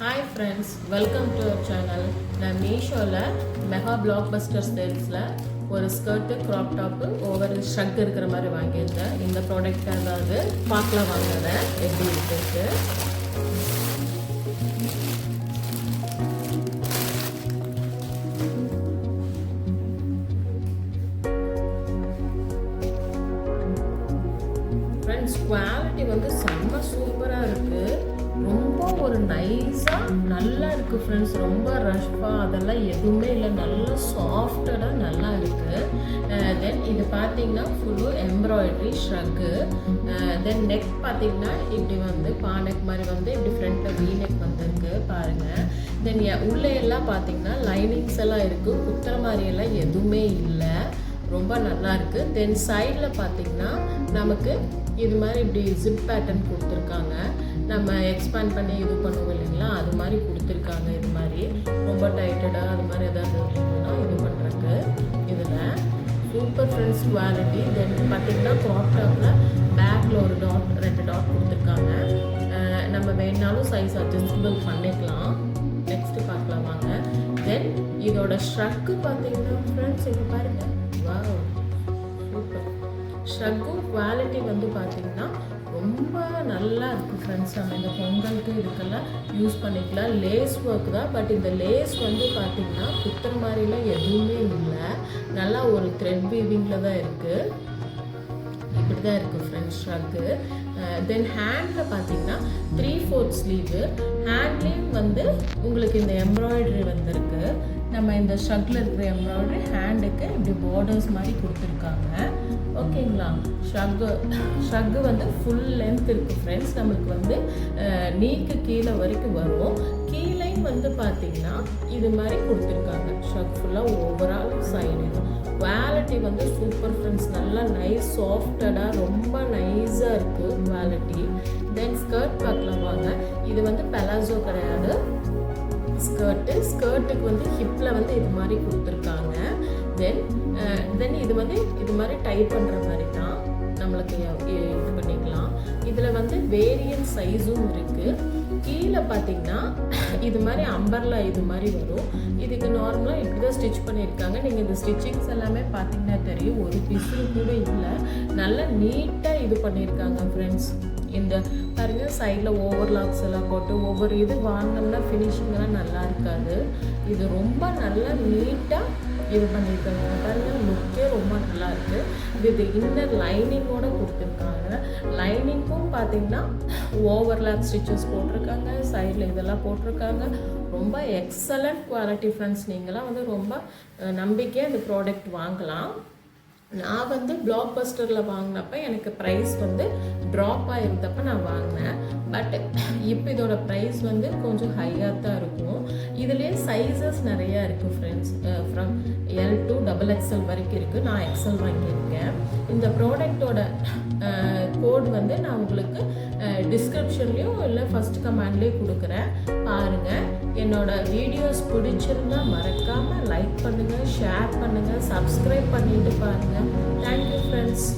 Hi friends, welcome to our channel. நான் மீஷோவில் mega black Bastar சேல்ஸில் ஒரு ஸ்கர்ட்டு க்ராப் டாப்பு ஓவர் ஷக் இருக்கிற மாதிரி வாங்கியிருந்தேன். இந்த ப்ராடக்ட் அதாவது பார்க்கலாம் வாங்கினேன் எப்படி இருக்குது. ஃப்ரெண்ட்ஸ், குவாலிட்டி வந்து செம்ம சூப்பராக இருக்குது. ரொம்ப ஒரு நைஸாக நல்லா இருக்குது ஃப்ரெண்ட்ஸ். ரொம்ப ரஷ்ஃபாக அதெல்லாம் எதுவுமே இல்லை, நல்லா சாஃப்டாக நல்லா இருக்குது. தென் இது பார்த்தீங்கன்னா ஃபுல்லு எம்ப்ராய்டரி ஷ்ரக்கு. தென் நெக் பார்த்தீங்கன்னா இப்படி வந்து பானெக் மாதிரி வந்து இப்படி ஃப்ரண்ட்டில் வீ நெக் வந்துருக்கு பாருங்கள். தென் உள்ளே எல்லாம் பார்த்தீங்கன்னா லைனிங்ஸ் எல்லாம் இருக்குது, குத்துற மாதிரியெல்லாம் எதுவுமே இல்லை, ரொம்ப நல்லா இருக்குது. தென் சைடில் பார்த்தீங்கன்னா நமக்கு இது மாதிரி இப்படி ஜிப் பேட்டர்ன் கொடுத்துருக்காங்க. நம்ம எக்ஸ்பேண்ட் பண்ணி இது பண்ணுவோம் இல்லைங்களா, அது மாதிரி கொடுத்துருக்காங்க. இது மாதிரி ரொம்ப டைட்டடாக அது மாதிரி எதாவது இருந்ததுன்னா இது பண்ணுறக்கு இதில் சூப்பர் ஃப்ரெண்ட்ஸ் குவாலிட்டி. தென் பார்த்தீங்கன்னா க்ராப் டாப்பில் பேக்கில் ஒரு டாட் 2 டாட் கொடுத்துருக்காங்க. நம்ம வேணாலும் சைஸ் அட்ஜஸ்டபிள் பண்ணிக்கலாம். நெக்ஸ்ட்டு பார்க்கலாம் வாங்க. தென் இதோட ஷ்ரக்கு பார்த்தீங்கன்னா ஃப்ரெண்ட்ஸ் இப்போ பாருங்கள், வாவ் சூப்பர். ஷ்ரக்கும் குவாலிட்டி வந்து பார்த்தீங்கன்னா ரொம்ப நல்லா இருக்குது ஃப்ரெண்ட்ஸ். நம்ம இந்த பொங்கலுக்கு இதுக்கெல்லாம் யூஸ் பண்ணிக்கலாம். லேஸ் ஒர்க் தான், பட் இந்த லேஸ் வந்து பார்த்திங்கன்னா குத்துற மாதிரிலாம் எதுவுமே இல்லை, நல்லா ஒரு த்ரெட் வீவிங்கில் தான் இருக்குது. இப்படி தான் இருக்குது ஃப்ரெண்ட்ஸ் ஷ்ரக்கு. தென் ஹேண்டில் பார்த்தீங்கன்னா 3/4 ஸ்லீவு. ஹேண்ட்லேயும் வந்து உங்களுக்கு இந்த எம்ப்ராய்டரி வந்திருக்கு. நம்ம இந்த ஷ்ரக்கில் இருக்கிற எம்ப்ராய்டரி ஹேண்டுக்கு இப்படி பார்டர்ஸ் மாதிரி கொடுத்துருக்காங்க. ஓகேங்களா. ஷ்ரக்கு வந்து ஃபுல் லென்த் இருக்குது ஃப்ரெண்ட்ஸ். நம்மளுக்கு வந்து நீக்கு கீழே வரைக்கும் வரும். கீழேயும் வந்து பார்த்திங்கன்னா இது மாதிரி கொடுத்துருக்காங்க. ஷ்ரக் ஃபுல்லாக ஓவரால் சைடு. குவாலிட்டி வந்து சூப்பர் ஃப்ரெண்ட்ஸ், நல்லா நைஸ் சாஃப்டடாக ரொம்ப நைஸாக இருக்குது குவாலிட்டி. தென் ஸ்கர்ட் பார்க்கலாம் வாங்க. இது வந்து பெலாசோ கிடையாது, ஸ்கர்ட்டுக்கு வந்து ஹிப்பில் வந்து இது மாதிரி கொடுத்துருக்காங்க. தென் இது வந்து இது மாதிரி டைப் பண்ணுற மாதிரி தான் நம்மளுக்கு இது பண்ணிக்கலாம். இதில் வந்து வேரியன்ட் சைஸும் இருக்குது. கீழே பார்த்தீங்கன்னா இது மாதிரி அம்பர்லா இது மாதிரி வரும். இதுக்கு நார்மலாக இப்படி தான் ஸ்டிச் பண்ணியிருக்காங்க. நீங்கள் இந்த ஸ்டிச்சிங்ஸ் எல்லாமே பார்த்தீங்கன்னா தெரியும், ஒரு பிசுறு கூட இல்லை, நல்லா நீட்டாக இது பண்ணியிருக்காங்க ஃப்ரெண்ட்ஸ். இந்த பாருங்க சைடில் ஓவர்லாக்ஸ் எல்லாம் போட்டு ஒவ்வொரு இது வாங்கினோம்னா ஃபினிஷிங்கெல்லாம் நல்லா இருக்காது. இது ரொம்ப நல்லா நீட்டாக இது பண்ணியிருக்காங்க பாருங்க, லுக்கே ரொம்ப நல்லா இருக்குது. இது இன்னர் லைனிங்கோட கொடுத்துருக்காங்க. லைனிங்கும் பார்த்தீங்கன்னா ஓவர்லாக் ஸ்டிச்சஸ் போட்டிருக்காங்க, சைடில் இதெல்லாம் போட்டிருக்காங்க. ரொம்ப எக்ஸலண்ட் குவாலிட்டி ஃப்ரெண்ட்ஸ். நீங்களாம் வந்து ரொம்ப நம்பிக்கையாக இந்த ப்ராடக்ட் வாங்கலாம். நான் வந்து பிளாக் பஸ்டரில் வாங்கினப்போ எனக்கு ப்ரைஸ் வந்து ட்ராப் ஆகிருந்தப்போ நான் வாங்கினேன். பட் இப்போ இதோட ப்ரைஸ் வந்து கொஞ்சம் ஹையாக தான் இருக்கும். இதுலேயே சைஸஸ் நிறையா இருக்குது friends. From L to XXL வரைக்கும் இருக்குது. நான் XL வாங்கியிருக்கேன். இந்த ப்ராடக்டோட கோட் வந்து நான் உங்களுக்கு டிஸ்கிரிப்ஷன்லேயும் இல்லை ஃபஸ்ட் கமெண்ட்லேயும் கொடுக்குறேன், பாருங்கள். என்னோட வீடியோஸ் பிடிச்சிருந்தா மறக்காமல் லைக் பண்ணுங்கள், ஷேர் பண்ணுங்கள், சப்ஸ்கிரைப் பண்ணிட்டு பாருங்கள். Thank you friends.